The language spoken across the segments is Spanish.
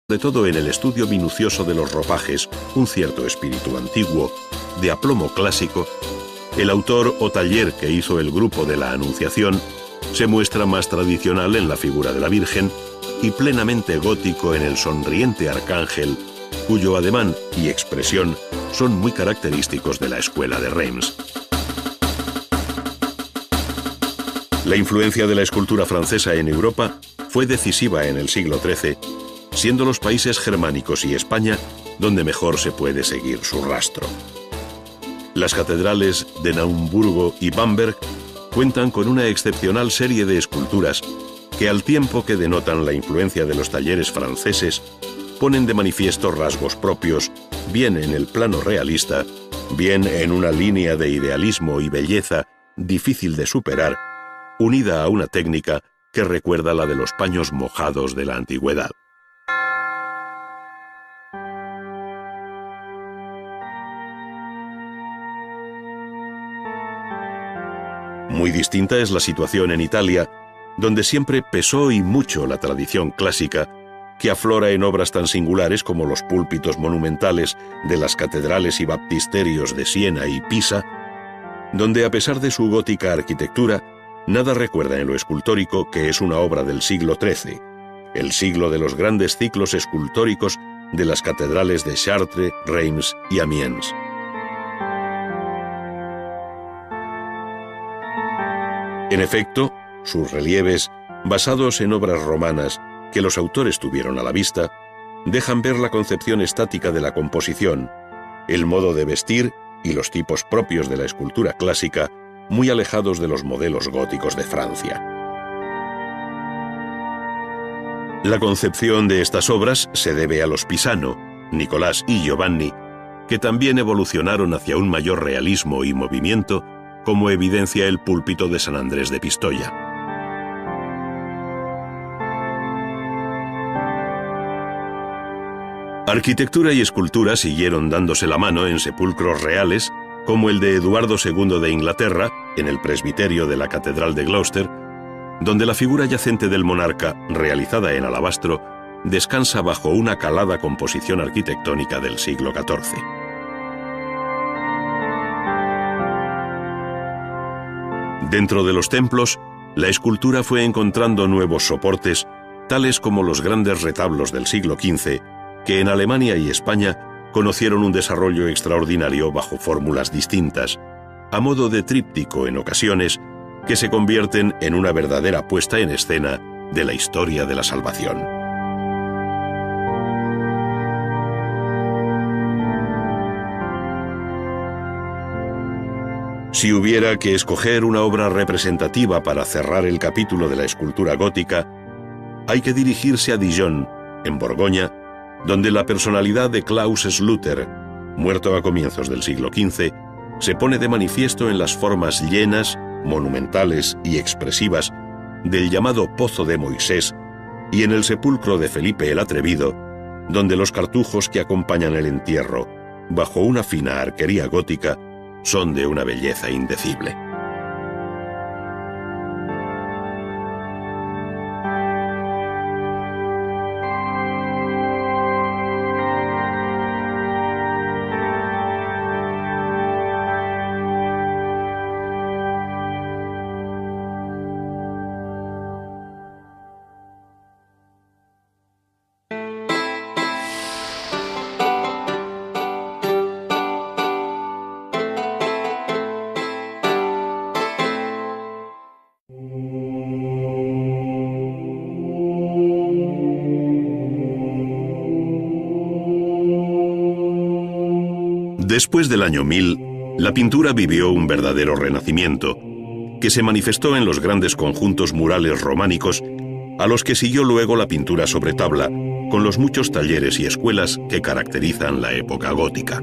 de todo en el estudio minucioso de los ropajes, un cierto espíritu antiguo, de aplomo clásico, el autor o taller que hizo el grupo de la Anunciación se muestra más tradicional en la figura de la Virgen y plenamente gótico en el sonriente arcángel, cuyo ademán y expresión son muy característicos de la escuela de Reims. La influencia de la escultura francesa en Europa fue decisiva en el siglo XIII, siendo los países germánicos y España donde mejor se puede seguir su rastro. Las catedrales de Naumburgo y Bamberg cuentan con una excepcional serie de esculturas que, al tiempo que denotan la influencia de los talleres franceses, ponen de manifiesto rasgos propios, bien en el plano realista, bien en una línea de idealismo y belleza difícil de superar, unida a una técnica que recuerda la de los paños mojados de la antigüedad. Muy distinta es la situación en Italia, donde siempre pesó y mucho la tradición clásica, que aflora en obras tan singulares como los púlpitos monumentales de las catedrales y baptisterios de Siena y Pisa, donde a pesar de su gótica arquitectura, nada recuerda en lo escultórico que es una obra del siglo XIII, el siglo de los grandes ciclos escultóricos de las catedrales de Chartres, Reims y Amiens. En efecto, sus relieves, basados en obras romanas que los autores tuvieron a la vista, dejan ver la concepción estática de la composición, el modo de vestir y los tipos propios de la escultura clásica, muy alejados de los modelos góticos de Francia. La concepción de estas obras se debe a los Pisano, Nicolás y Giovanni, que también evolucionaron hacia un mayor realismo y movimiento, como evidencia el púlpito de San Andrés de Pistoia. Arquitectura y escultura siguieron dándose la mano en sepulcros reales, como el de Eduardo II de Inglaterra, en el presbiterio de la Catedral de Gloucester, donde la figura yacente del monarca, realizada en alabastro, descansa bajo una calada composición arquitectónica del siglo XIV. Dentro de los templos, la escultura fue encontrando nuevos soportes, tales como los grandes retablos del siglo XV, que en Alemania y España conocieron un desarrollo extraordinario bajo fórmulas distintas, a modo de tríptico en ocasiones, que se convierten en una verdadera puesta en escena de la historia de la salvación. Si hubiera que escoger una obra representativa para cerrar el capítulo de la escultura gótica, hay que dirigirse a Dijon, en Borgoña, donde la personalidad de Klaus Schluter, muerto a comienzos del siglo XV, se pone de manifiesto en las formas llenas, monumentales y expresivas del llamado Pozo de Moisés y en el sepulcro de Felipe el Atrevido, donde los cartujos que acompañan el entierro, bajo una fina arquería gótica, son de una belleza indecible. Después del año 1000, la pintura vivió un verdadero renacimiento, que se manifestó en los grandes conjuntos murales románicos, a los que siguió luego la pintura sobre tabla, con los muchos talleres y escuelas que caracterizan la época gótica.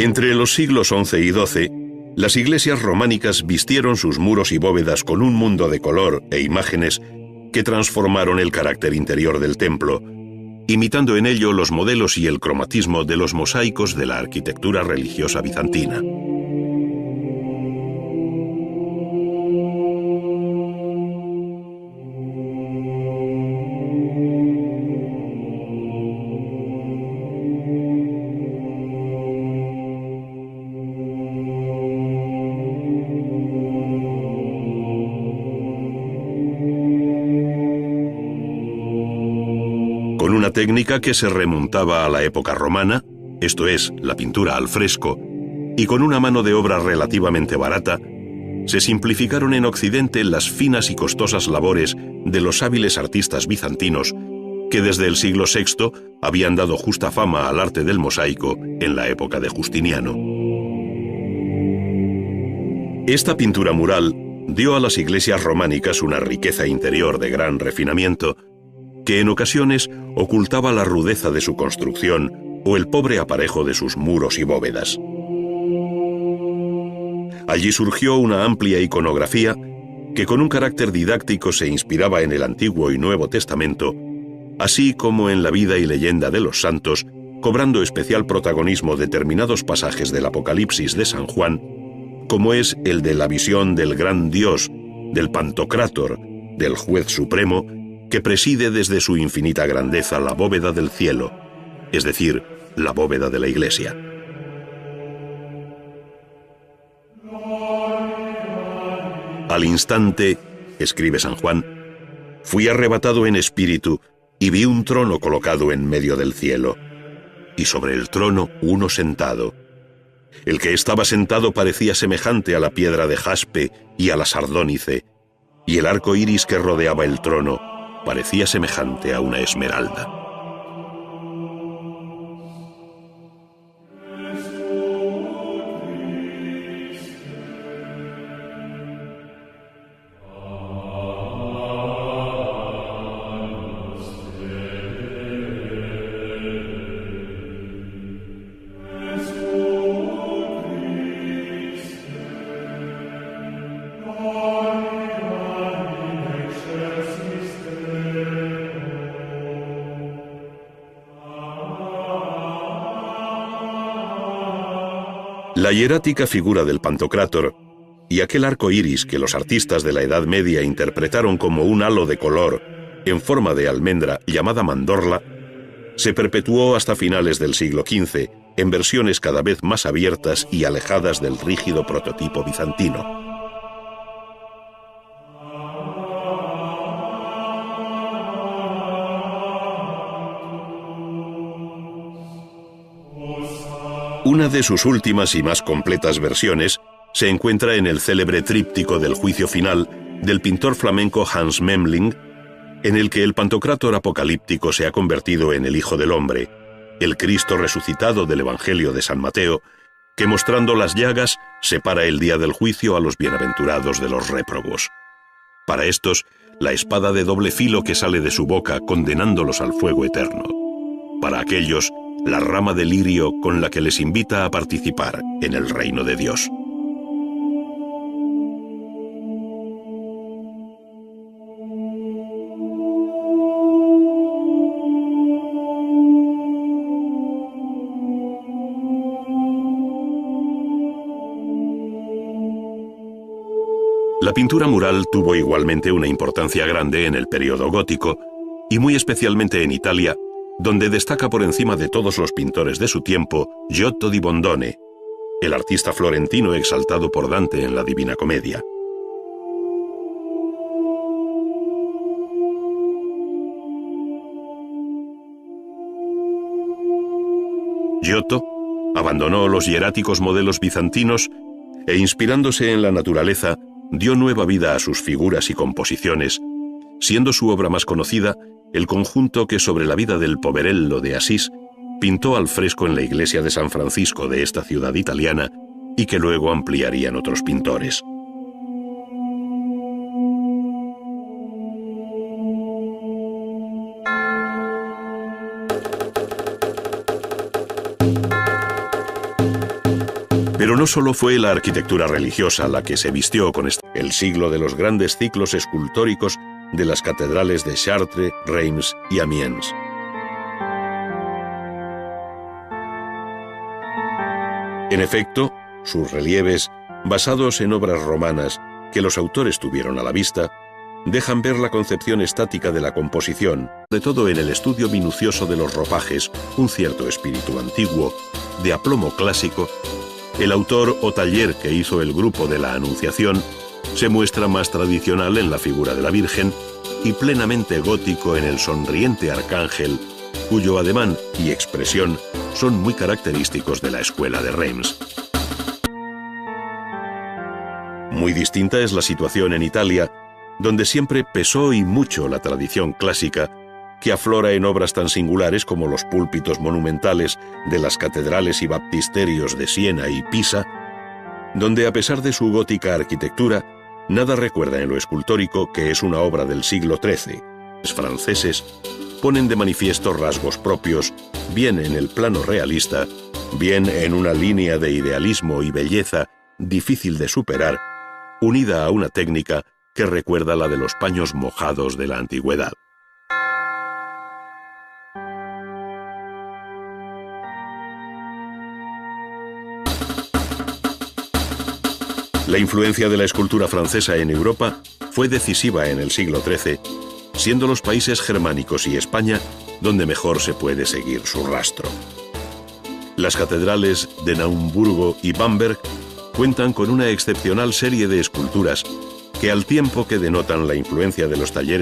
Entre los siglos XI y XII, las iglesias románicas vistieron sus muros y bóvedas con un mundo de color e imágenes que transformaron el carácter interior del templo, imitando en ello los modelos y el cromatismo de los mosaicos de la arquitectura religiosa bizantina. Con una técnica que se remontaba a la época romana, esto es, la pintura al fresco, y con una mano de obra relativamente barata, se simplificaron en Occidente las finas y costosas labores de los hábiles artistas bizantinos que desde el siglo VI habían dado justa fama al arte del mosaico en la época de Justiniano. Esta pintura mural dio a las iglesias románicas una riqueza interior de gran refinamiento que en ocasiones ocultaba la rudeza de su construcción o el pobre aparejo de sus muros y bóvedas. Allí surgió una amplia iconografía que con un carácter didáctico se inspiraba en el Antiguo y Nuevo Testamento, así como en la vida y leyenda de los santos, cobrando especial protagonismo determinados pasajes del Apocalipsis de San Juan, como es el de la visión del gran Dios, del Pantocrátor, del Juez Supremo, que preside desde su infinita grandeza la bóveda del cielo, es decir, la bóveda de la iglesia. Al instante, escribe San Juan, fui arrebatado en espíritu y vi un trono colocado en medio del cielo, y sobre el trono uno sentado. El que estaba sentado parecía semejante a la piedra de jaspe y a la sardónice, y el arco iris que rodeaba el trono parecía semejante a una esmeralda. La hierática figura del Pantocrátor y aquel arco iris que los artistas de la Edad Media interpretaron como un halo de color en forma de almendra llamada mandorla, se perpetuó hasta finales del siglo XV en versiones cada vez más abiertas y alejadas del rígido prototipo bizantino. Una de sus últimas y más completas versiones se encuentra en el célebre tríptico del Juicio Final del pintor flamenco Hans Memling, en el que el Pantocrátor apocalíptico se ha convertido en el Hijo del Hombre, el Cristo resucitado del Evangelio de San Mateo, que mostrando las llagas separa el día del juicio a los bienaventurados de los réprobos. Para estos, la espada de doble filo que sale de su boca condenándolos al fuego eterno. Para aquellos, la rama de lirio con la que les invita a participar en el reino de Dios. La pintura mural tuvo igualmente una importancia grande en el período gótico y muy especialmente en Italia, donde destaca por encima de todos los pintores de su tiempo Giotto di Bondone, el artista florentino exaltado por Dante en la Divina Comedia. Giotto abandonó los hieráticos modelos bizantinos e, inspirándose en la naturaleza, dio nueva vida a sus figuras y composiciones, siendo su obra más conocida el conjunto que sobre la vida del Poverello de Asís pintó al fresco en la iglesia de San Francisco de esta ciudad italiana y que luego ampliarían otros pintores. Pero no solo fue la arquitectura religiosa la que se vistió con el siglo de los grandes ciclos escultóricos de las catedrales de Chartres, Reims y Amiens. En efecto, sus relieves, basados en obras romanas que los autores tuvieron a la vista, dejan ver la concepción estática de la composición, sobre todo en el estudio minucioso de los ropajes, un cierto espíritu antiguo, de aplomo clásico. El autor o taller que hizo el grupo de la Anunciación se muestra más tradicional en la figura de la Virgen y plenamente gótico en el sonriente arcángel, cuyo ademán y expresión son muy característicos de la escuela de Reims. Muy distinta es la situación en Italia, donde siempre pesó y mucho la tradición clásica, que aflora en obras tan singulares como los púlpitos monumentales de las catedrales y baptisterios de Siena y Pisa, donde a pesar de su gótica arquitectura, nada recuerda en lo escultórico que es una obra del siglo XIII. Los franceses ponen de manifiesto rasgos propios, bien en el plano realista, bien en una línea de idealismo y belleza difícil de superar, unida a una técnica que recuerda la de los paños mojados de la antigüedad. La influencia de la escultura francesa en Europa fue decisiva en el siglo XIII, siendo los países germánicos y España donde mejor se puede seguir su rastro. Las catedrales de Naumburgo y Bamberg cuentan con una excepcional serie de esculturas que, al tiempo que denotan la influencia de los talleres